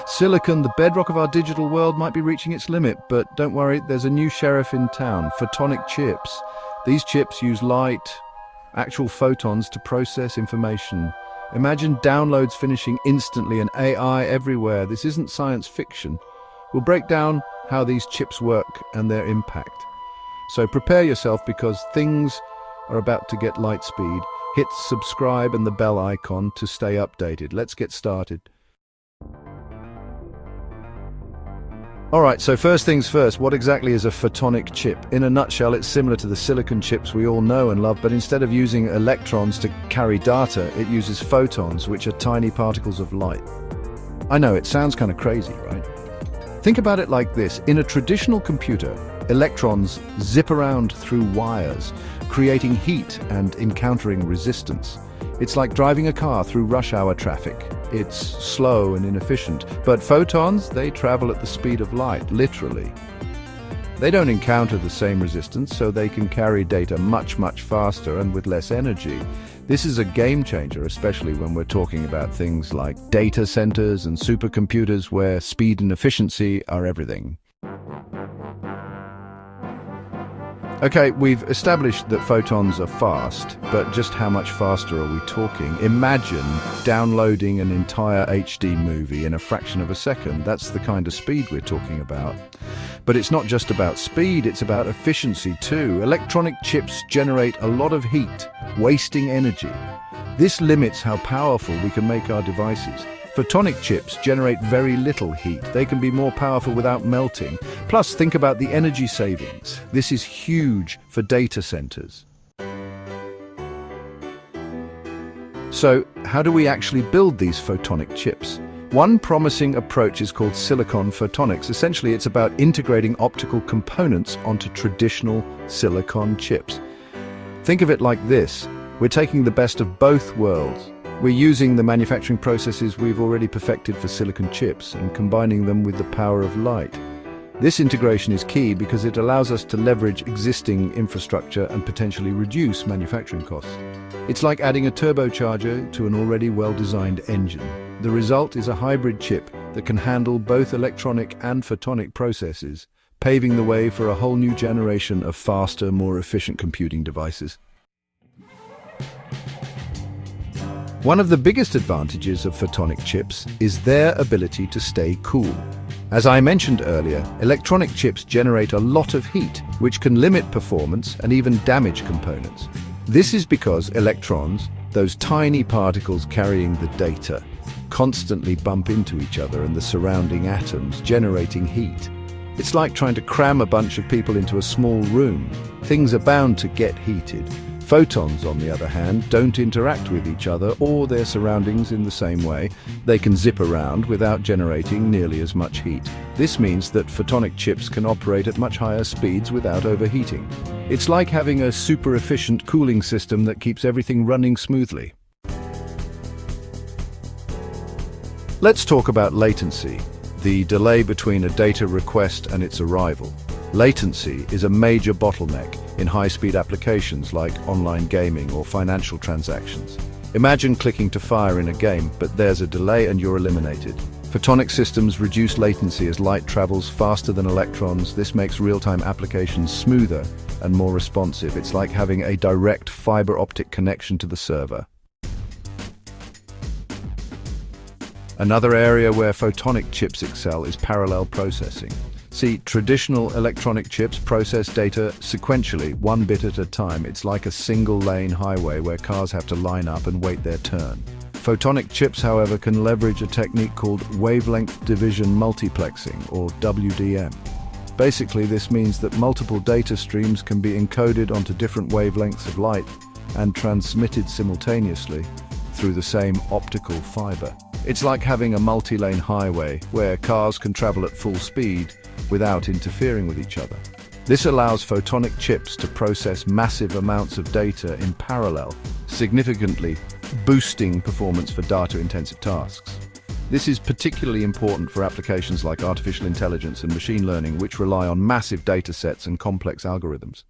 Silicon, the bedrock of our digital world, might be reaching its limit, but don't worry, there's a new sheriff in town, photonic chips. These chips use light, actual photons to process information. Imagine downloads finishing instantly and AI everywhere. This isn't science fiction. We'll break down how these chips work and their impact. So prepare yourself because things are about to get light speed. Hit subscribe and the bell icon to stay updated. Let's get started. Alright, so first things first, what exactly is a photonic chip? In a nutshell, it's similar to the silicon chips we all know and love, but instead of using electrons to carry data, it uses photons, which are tiny particles of light. I know, it sounds kind of crazy, right? Think about it like this. In a traditional computer, electrons zip around through wires, creating heat and encountering resistance. It's like driving a car through rush hour traffic. It's slow and inefficient, but photons, they travel at the speed of light, literally. They don't encounter the same resistance, so they can carry data much faster and with less energy. This is a game changer, especially when we're talking about things like data centers and supercomputers where speed and efficiency are everything. Okay, we've established that photons are fast, but just how much faster are we talking? Imagine downloading an entire HD movie in a fraction of a second. That's the kind of speed we're talking about. But it's not just about speed, it's about efficiency too. Electronic chips generate a lot of heat, wasting energy. This limits how powerful we can make our devices. Photonic chips generate very little heat. They can be more powerful without melting. Plus, think about the energy savings. This is huge for data centers. So, how do we actually build these photonic chips? One promising approach is called silicon photonics. Essentially, it's about integrating optical components onto traditional silicon chips. Think of it like this. We're taking the best of both worlds. We're using the manufacturing processes we've already perfected for silicon chips and combining them with the power of light. This integration is key because it allows us to leverage existing infrastructure and potentially reduce manufacturing costs. It's like adding a turbocharger to an already well-designed engine. The result is a hybrid chip that can handle both electronic and photonic processes, paving the way for a whole new generation of faster, more efficient computing devices. One of the biggest advantages of photonic chips is their ability to stay cool. As I mentioned earlier, electronic chips generate a lot of heat, which can limit performance and even damage components. This is because electrons, those tiny particles carrying the data, constantly bump into each other and the surrounding atoms, generating heat. It's like trying to cram a bunch of people into a small room. Things are bound to get heated. Photons, on the other hand, don't interact with each other or their surroundings in the same way. They can zip around without generating nearly as much heat. This means that photonic chips can operate at much higher speeds without overheating. It's like having a super efficient cooling system that keeps everything running smoothly. Let's talk about latency, the delay between a data request and its arrival. Latency is a major bottleneck in high-speed applications like online gaming or financial transactions. Imagine clicking to fire in a game, but there's a delay and you're eliminated. Photonic systems reduce latency as light travels faster than electrons. This makes real-time applications smoother and more responsive. It's like having a direct fiber optic connection to the server. Another area where photonic chips excel is parallel processing. See, traditional electronic chips process data sequentially, one bit at a time. It's like a single-lane highway where cars have to line up and wait their turn. Photonic chips, however, can leverage a technique called wavelength division multiplexing, or WDM. Basically, this means that multiple data streams can be encoded onto different wavelengths of light and transmitted simultaneously through the same optical fiber. It's like having a multi-lane highway where cars can travel at full speed without interfering with each other. This allows photonic chips to process massive amounts of data in parallel, significantly boosting performance for data-intensive tasks. This is particularly important for applications like artificial intelligence and machine learning, which rely on massive data sets and complex algorithms.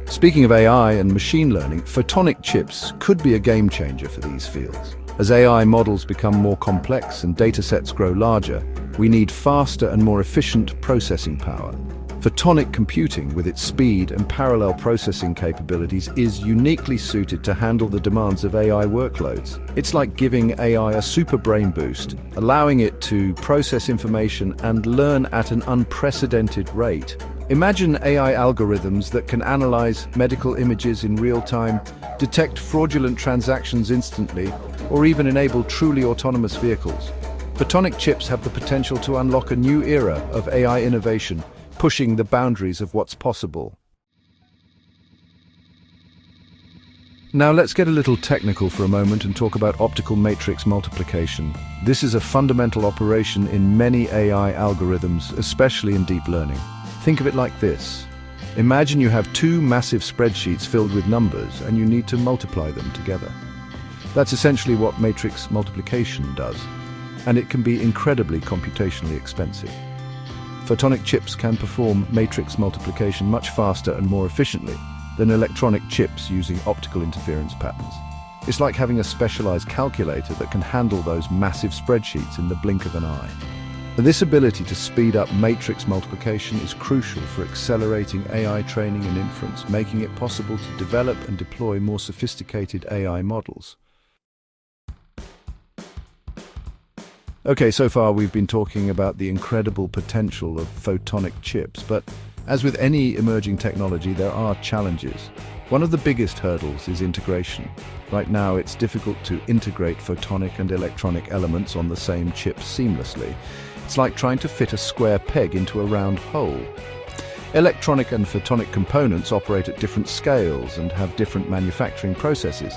Speaking of AI and machine learning, photonic chips could be a game changer for these fields. As AI models become more complex and datasets grow larger, we need faster and more efficient processing power. Photonic computing, with its speed and parallel processing capabilities, is uniquely suited to handle the demands of AI workloads. It's like giving AI a super brain boost, allowing it to process information and learn at an unprecedented rate. Imagine AI algorithms that can analyze medical images in real time, detect fraudulent transactions instantly, or even enable truly autonomous vehicles. Photonic chips have the potential to unlock a new era of AI innovation, pushing the boundaries of what's possible. Now let's get a little technical for a moment and talk about optical matrix multiplication. This is a fundamental operation in many AI algorithms, especially in deep learning. Think of it like this. Imagine you have two massive spreadsheets filled with numbers and you need to multiply them together. That's essentially what matrix multiplication does, and it can be incredibly computationally expensive. Photonic chips can perform matrix multiplication much faster and more efficiently than electronic chips using optical interference patterns. It's like having a specialized calculator that can handle those massive spreadsheets in the blink of an eye. This ability to speed up matrix multiplication is crucial for accelerating AI training and inference, making it possible to develop and deploy more sophisticated AI models. Okay, so far we've been talking about the incredible potential of photonic chips, but as with any emerging technology, there are challenges. One of the biggest hurdles is integration. Right now, it's difficult to integrate photonic and electronic elements on the same chip seamlessly. It's like trying to fit a square peg into a round hole. Electronic and photonic components operate at different scales and have different manufacturing processes.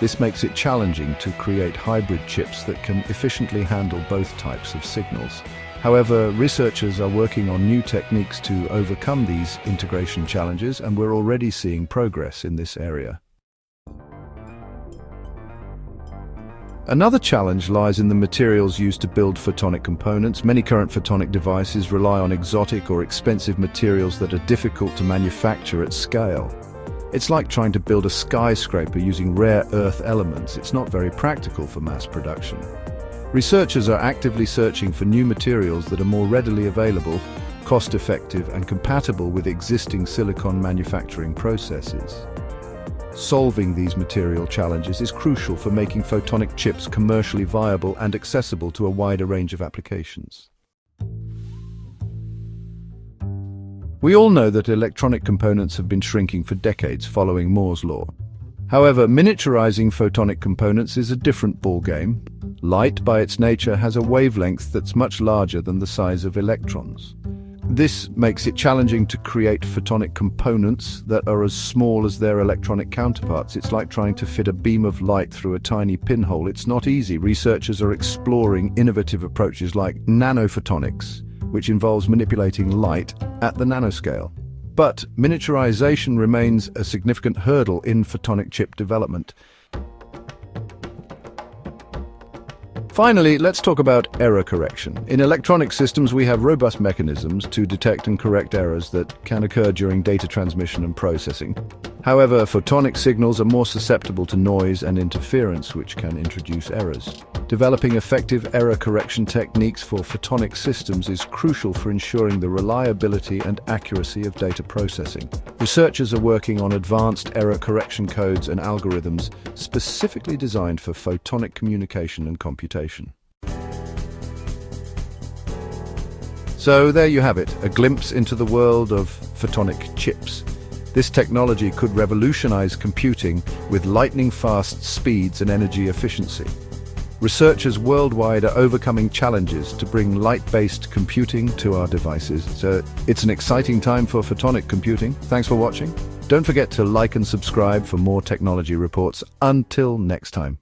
This makes it challenging to create hybrid chips that can efficiently handle both types of signals. However, researchers are working on new techniques to overcome these integration challenges, and we're already seeing progress in this area. Another challenge lies in the materials used to build photonic components. Many current photonic devices rely on exotic or expensive materials that are difficult to manufacture at scale. It's like trying to build a skyscraper using rare earth elements. It's not very practical for mass production. Researchers are actively searching for new materials that are more readily available, cost-effective, and compatible with existing silicon manufacturing processes. Solving these material challenges is crucial for making photonic chips commercially viable and accessible to a wider range of applications. We all know that electronic components have been shrinking for decades following Moore's law. However, miniaturizing photonic components is a different ballgame. Light, by its nature, has a wavelength that's much larger than the size of electrons. This makes it challenging to create photonic components that are as small as their electronic counterparts. It's like trying to fit a beam of light through a tiny pinhole. It's not easy. Researchers are exploring innovative approaches like nanophotonics, which involves manipulating light at the nanoscale. But miniaturization remains a significant hurdle in photonic chip development. Finally, let's talk about error correction. In electronic systems, we have robust mechanisms to detect and correct errors that can occur during data transmission and processing. However, photonic signals are more susceptible to noise and interference, which can introduce errors. Developing effective error correction techniques for photonic systems is crucial for ensuring the reliability and accuracy of data processing. Researchers are working on advanced error correction codes and algorithms specifically designed for photonic communication and computation. So there you have it, a glimpse into the world of photonic chips. This technology could revolutionize computing with lightning-fast speeds and energy efficiency. Researchers worldwide are overcoming challenges to bring light-based computing to our devices. So it's an exciting time for photonic computing. Thanks for watching. Don't forget to like and subscribe for more technology reports. Until next time.